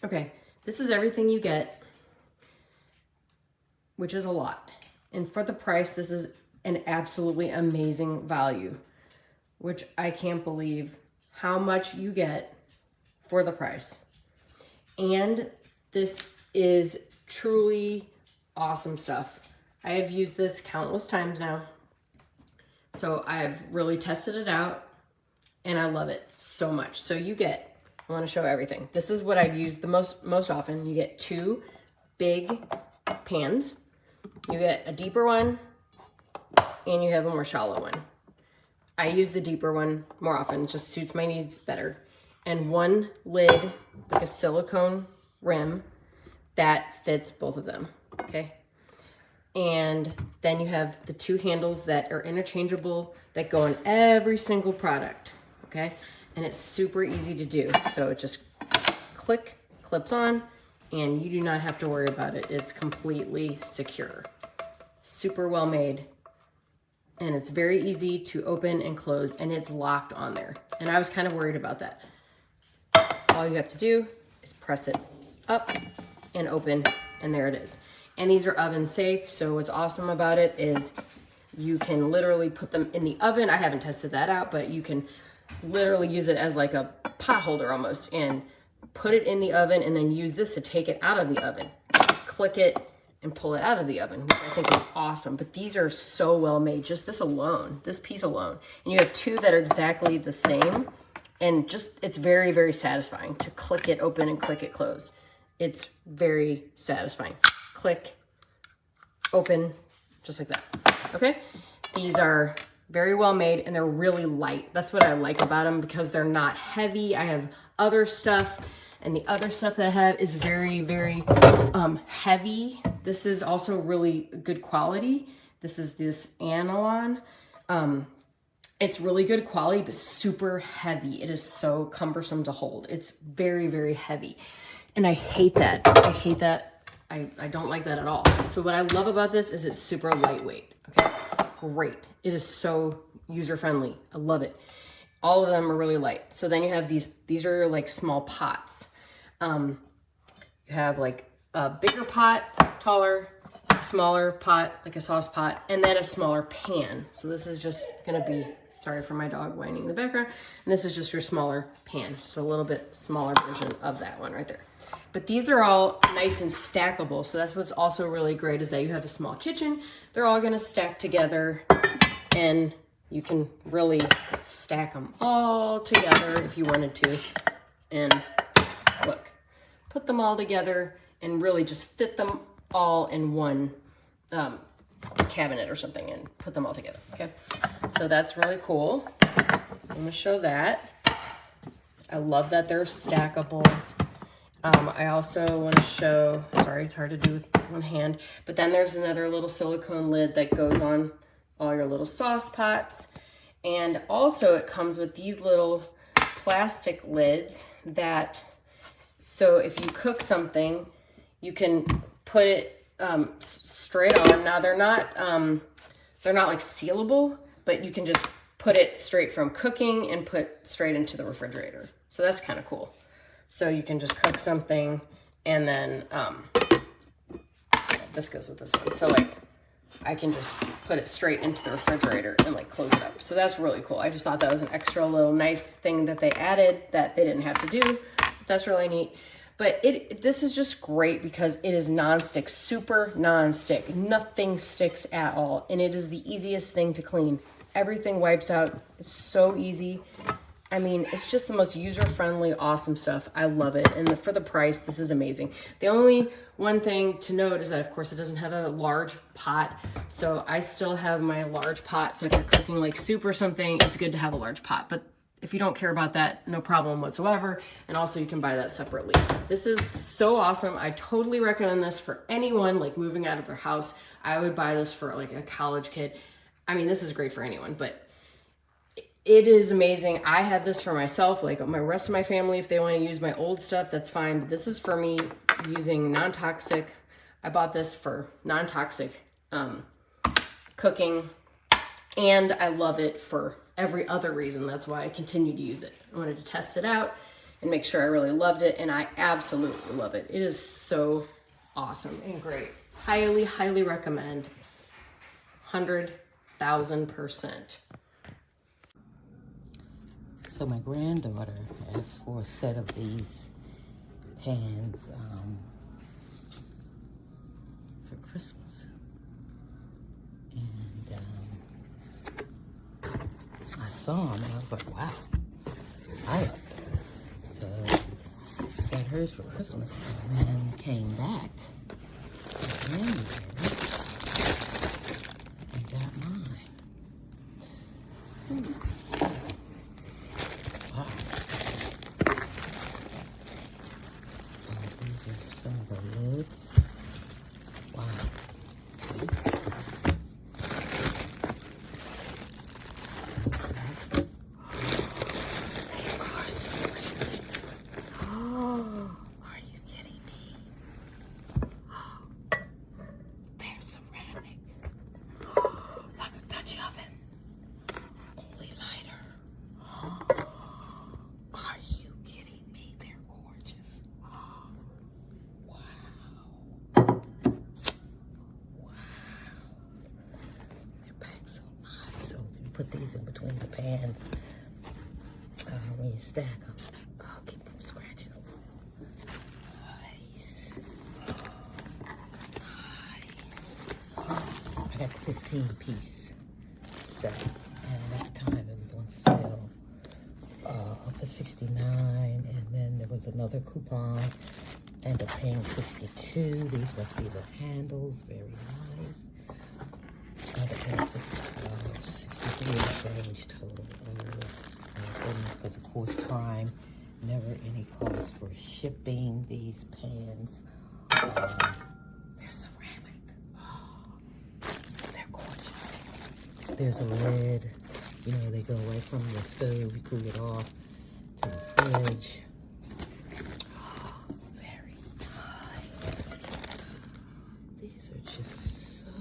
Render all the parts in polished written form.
Okay, this is everything you get, which is a lot. And for the price, this is an absolutely amazing value, which I can't believe how much you get for the price. And this is truly awesome stuff. I have used this countless times now. So I've really tested it out and I love it so much. So you get, I want to show everything. This is what I've used the most often. You get 2 big pans. You get a deeper one and you have a more shallow one. I use the deeper one more often. It just suits my needs better. And 1 lid, like a silicone rim that fits both of them, okay? And then you have the 2 handles that are interchangeable that go in every single product, okay? And it's super easy to do. So it just clips on, and you do not have to worry about it. It's completely secure. Super well made. And it's very easy to open and close, and it's locked on there. And I was kind of worried about that. All you have to do is press it up and open, and there it is. And these are oven safe, so what's awesome about it is you can literally put them in the oven. I haven't tested that out, but you can literally use it as like a pot holder almost, and put it in the oven and then use this to take it out of the oven. Click it and pull it out of the oven, which I think is awesome. But these are so well made, just this alone, this piece alone. And you have 2 that are exactly the same, and just, it's very, very satisfying to click it open and click it close. It's very satisfying. Click, open, just like that, okay? These are very well made and they're really light. That's what I like about them, because they're not heavy. I have other stuff, and the other stuff that I have is very, very heavy. This is also really good quality. This is this Analon. It's really good quality, but super heavy. It is so cumbersome to hold. It's very, very heavy. And I hate that. I hate that. I don't like that at all. So what I love about this is it's super lightweight, okay? Great. It is so user-friendly. I love it. All of them are really light. So then you have these are like small pots. You have like a bigger pot, taller, smaller pot, like a sauce pot, and then a smaller pan. So this is just gonna be, sorry for my dog whining in the background, and this is just your smaller pan, just a little bit smaller version of that one right there. But these are all nice and stackable, so that's what's also really great, is that you have a small kitchen. They're all gonna stack together, and you can really stack them all together if you wanted to. And look, put them all together and really just fit them all in one cabinet or something and put them all together, okay? So that's really cool. I'm gonna show that. I love that they're stackable. I also want to show, sorry, it's hard to do with one hand, but then there's another little silicone lid that goes on all your little sauce pots. And also it comes with these little plastic lids that, so if you cook something, you can put it straight on. Now they're not like sealable, but you can just put it straight from cooking and put straight into the refrigerator. So that's kind of cool. So you can just cook something, and then this goes with this one. So like I can just put it straight into the refrigerator and like close it up. So that's really cool. I just thought that was an extra little nice thing that they added that they didn't have to do. That's really neat. But this is just great because it is nonstick, super nonstick. Nothing sticks at all. And it is the easiest thing to clean. Everything wipes out. It's so easy. I mean, it's just the most user-friendly, awesome stuff. I love it. And for the price, this is amazing. The only one thing to note is that, of course, it doesn't have a large pot. So I still have my large pot. So if you're cooking like soup or something, it's good to have a large pot. But if you don't care about that, no problem whatsoever. And also you can buy that separately. This is so awesome. I totally recommend this for anyone like moving out of their house. I would buy this for like a college kid. I mean, this is great for anyone, but it is amazing. I have this for myself, like my rest of my family, if they want to use my old stuff, that's fine. But this is for me using non-toxic. I bought this for non-toxic cooking, and I love it for every other reason. That's why I continue to use it. I wanted to test it out, and make sure I really loved it, and I absolutely love it. It is so awesome and great. Highly, highly recommend. 100,000%. So my granddaughter asked for a set of these pans for Christmas. And I saw them and I was like, wow, I like them. So got hers for Christmas and then came back in January and got mine. Wow. These are some of the lids. Wow. Put these in between the pans when you stack them. Oh, keep from scratching them. Nice. Nice. I got the 15-piece set, and at the time it was on sale for $69, and then there was another coupon, and I'm paying $62. These must be the handles. Very nice. I'm paying $62. 63 change total. Oh my goodness, because of course Prime, never any cost for shipping these pans. They're ceramic. Oh, they're gorgeous. There's a lid. You know, they go right from the stove, you cool it off, to the fridge. Oh, very nice. These are just so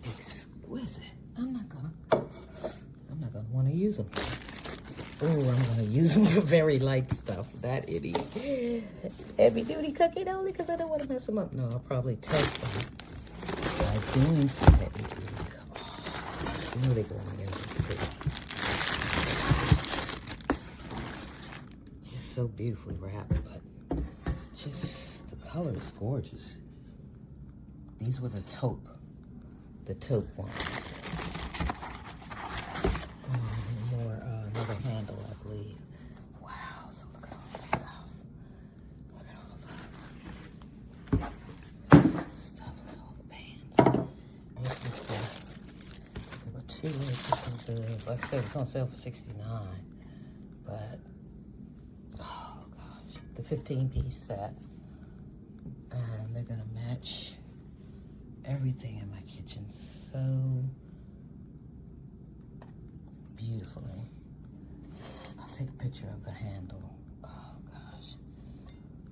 exquisite. I'm not gonna want to use them. Oh, I'm gonna use them for very light stuff. That idiot. Heavy duty cooking only because I don't want to mess them up. No, I'll probably test them by doing some heavy duty. Oh, you know they go on the edge too. Just so beautifully wrapped, but just the color is gorgeous. These were the taupe ones. Another handle, I believe. Wow, so look at all this stuff. Look at all the stuff. Look at all the pans. This is there were two. Like I said, it's on sale for $69. But, oh gosh, the 15-piece set. And they're going to match everything in my kitchen so beautifully. I'll take a picture of the handle. Oh gosh.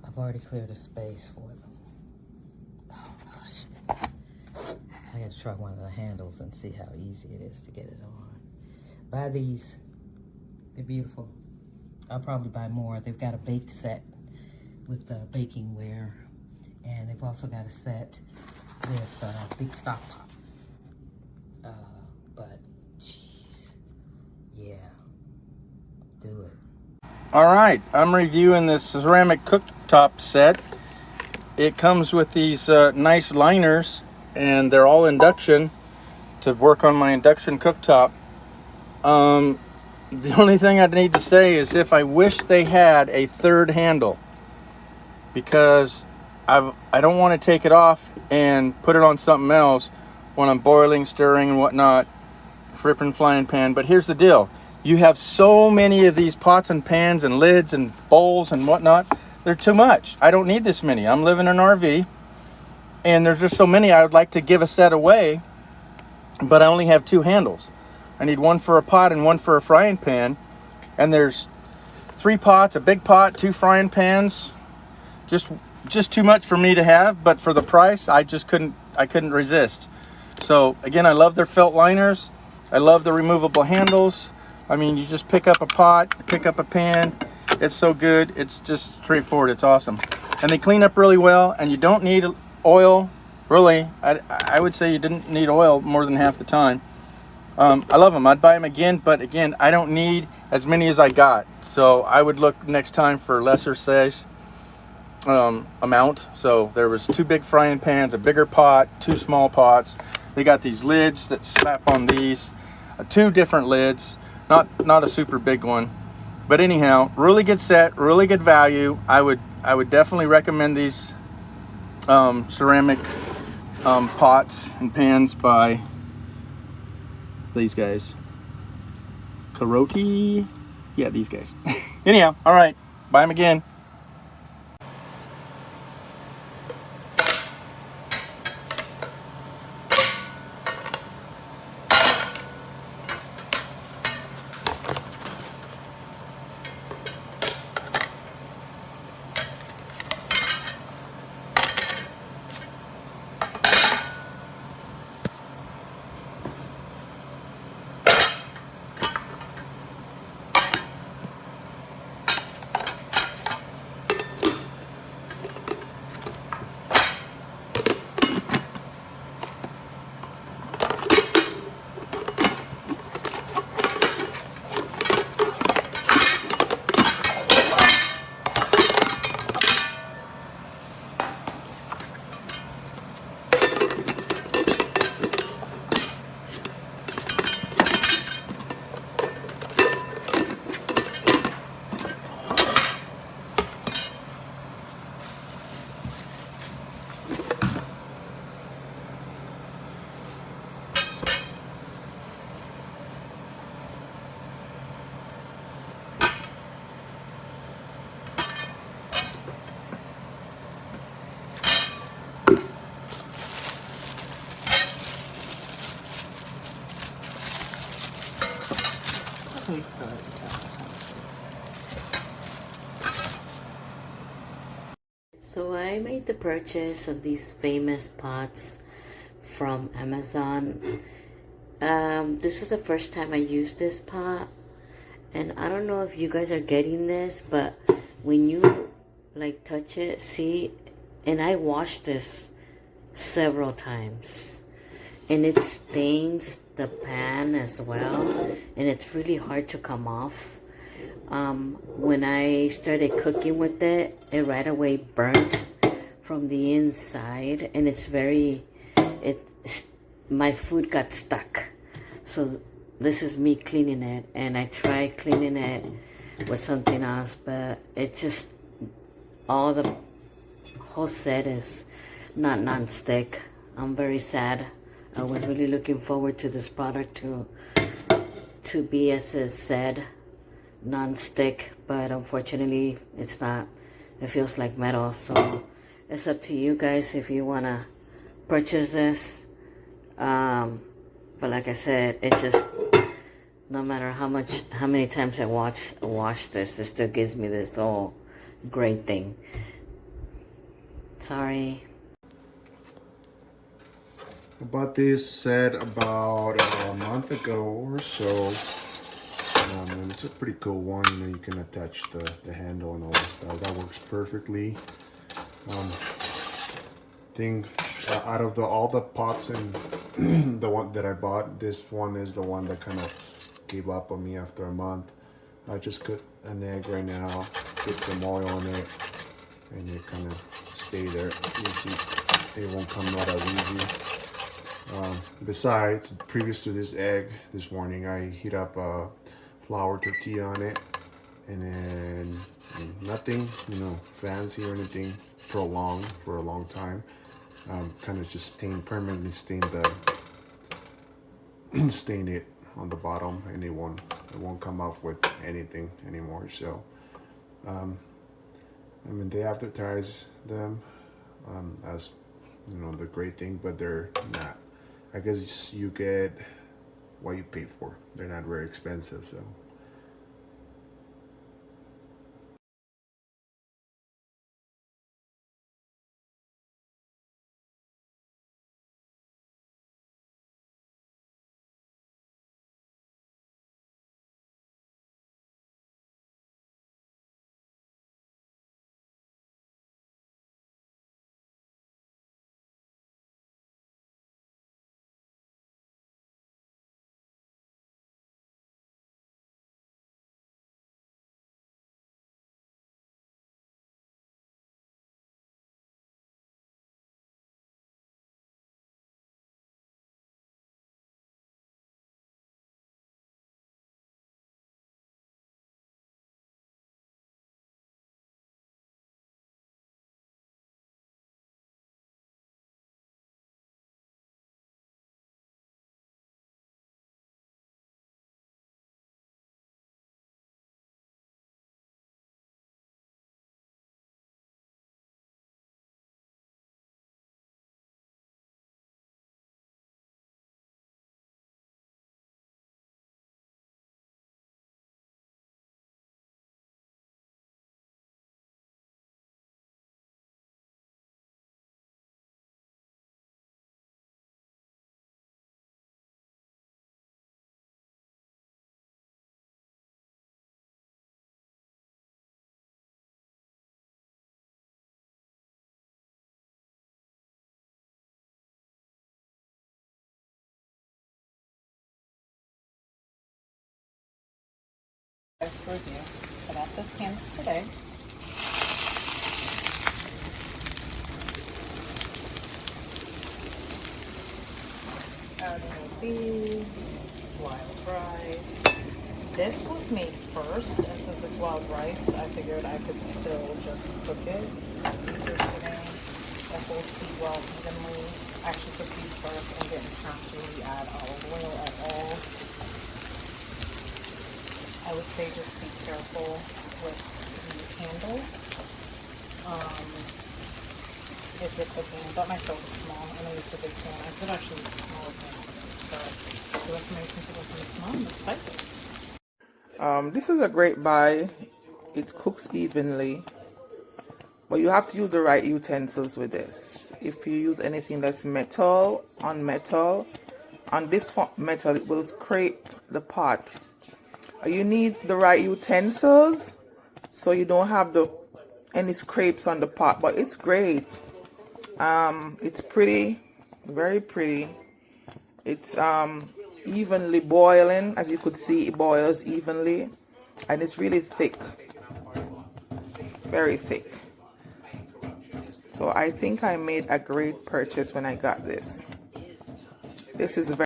I've already cleared a space for them. Oh gosh. I had to try one of the handles and see how easy it is to get it on. Buy these. They're beautiful. I'll probably buy more. They've got a bake set with baking ware. And they've also got a set with big stock pot. But, jeez. Yeah. Do it. All right, I'm reviewing this ceramic cooktop set. It comes with these nice liners, and they're all induction to work on my induction cooktop. The only thing I need to say is if I wish they had a third handle, because I don't want to take it off and put it on something else when I'm boiling, stirring, and whatnot, flipping frying pan. But here's the deal. You have so many of these pots and pans and lids and bowls and whatnot. They're too much. I don't need this many. I'm living in an RV, and there's just so many. I would like to give a set away, but I only have two handles. I need one for a pot and one for a frying pan. And there's 3 pots, a big pot, 2 frying pans. Just too much for me to have, but for the price, I couldn't resist. So again, I love their felt liners. I love the removable handles. I mean, you just pick up a pot, pick up a pan, It's so good. It's just straightforward. It's awesome. And they clean up really well, and you don't need oil. Really, I would say you didn't need oil more than half the time. I love them. I'd buy them again, but again, I don't need as many as I got. So I would look next time for lesser size amount. So there was 2 big frying pans, a bigger pot, 2 small pots. They got these lids that slap on these, 2 different lids, not a super big one. But anyhow, really good set, really good value. I would definitely recommend these ceramic pots and pans by these guys. CAROTE, yeah, these guys. Anyhow, all right, buy them again. So I made the purchase of these famous pots from Amazon. This is the first time I used this pot, and I don't know if you guys are getting this, but when you like touch it, see, and I washed this several times, and it stains the pan as well, and it's really hard to come off. When I started cooking with it, it right away burnt from the inside, and my food got stuck. So this is me cleaning it, and I tried cleaning it with something else, but it just, the whole set is not non-stick. I'm very sad. I was really looking forward to this product to be, as it said, non-stick, but unfortunately it's not. It feels like metal, so it's up to you guys if you want to purchase this. But like I said, it's just, no matter how many times I wash this, it still gives me this whole great thing. Sorry. I bought this set about a month ago or so. And it's a pretty cool one. You know, you can attach the handle and all that stuff. That works perfectly. Out of all the pots and the one that I bought, this one is the one that kind of gave up on me after a month. I just cooked an egg right now, put some oil in it, and it kind of stay there. You see, it won't come out as easy. Besides, previous to this egg, this morning I heat up a flour tortilla on it, and then nothing, fancy or anything prolonged for a long time. Kind of just permanently stain it on the bottom, and it won't come off with anything anymore. So, they advertise them as the great thing, but they're not. I guess you get what you pay for. They're not very expensive, so. review. So that's this pants today. Adding beads, wild rice. This was made first, and since it's wild rice, I figured I could still just cook it. These are sitting a whole tea well evenly. I actually cook these first and didn't have to really add olive oil at all. I would say just be careful with the handle. If you're cooking, but my stove is small and I used a big pan. I could actually use a smaller pan, but do it to make something with my small. I'm excited. This is a great buy. It cooks evenly, but you have to use the right utensils with this. If you use anything that's metal, on this metal, it will scrape the pot. You need the right utensils so you don't have any scrapes on the pot, but it's great. It's pretty, very pretty. It's evenly boiling. As you could see, it boils evenly, and it's really thick, very thick. So I think I made a great purchase when I got this. This is very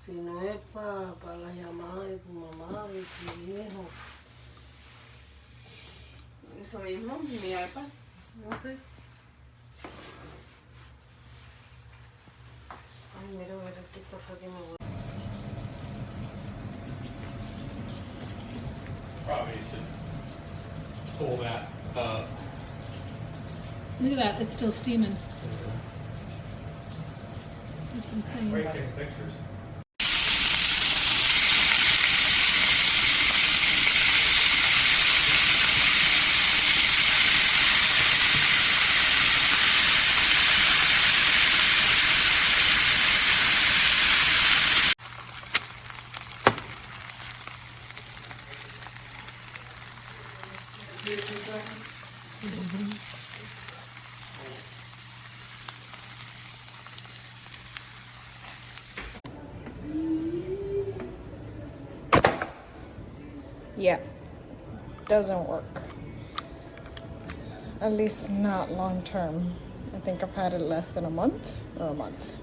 Si no es para la llamada de tu mamá, de tu viejo. Eso mismo, mi iPad, no sé. Ay, mira, qué cosa que me voy. Probably should pull that up. Look at that, it's still steaming. It's insane. Great taking pictures. Yeah, doesn't work. At least not long term. I think I've had it less than a month or a month.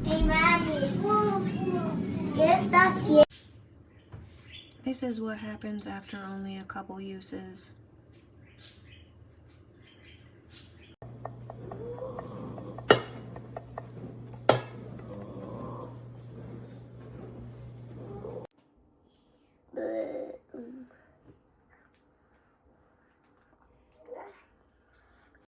Hey, mommy. This is what happens after only a couple uses.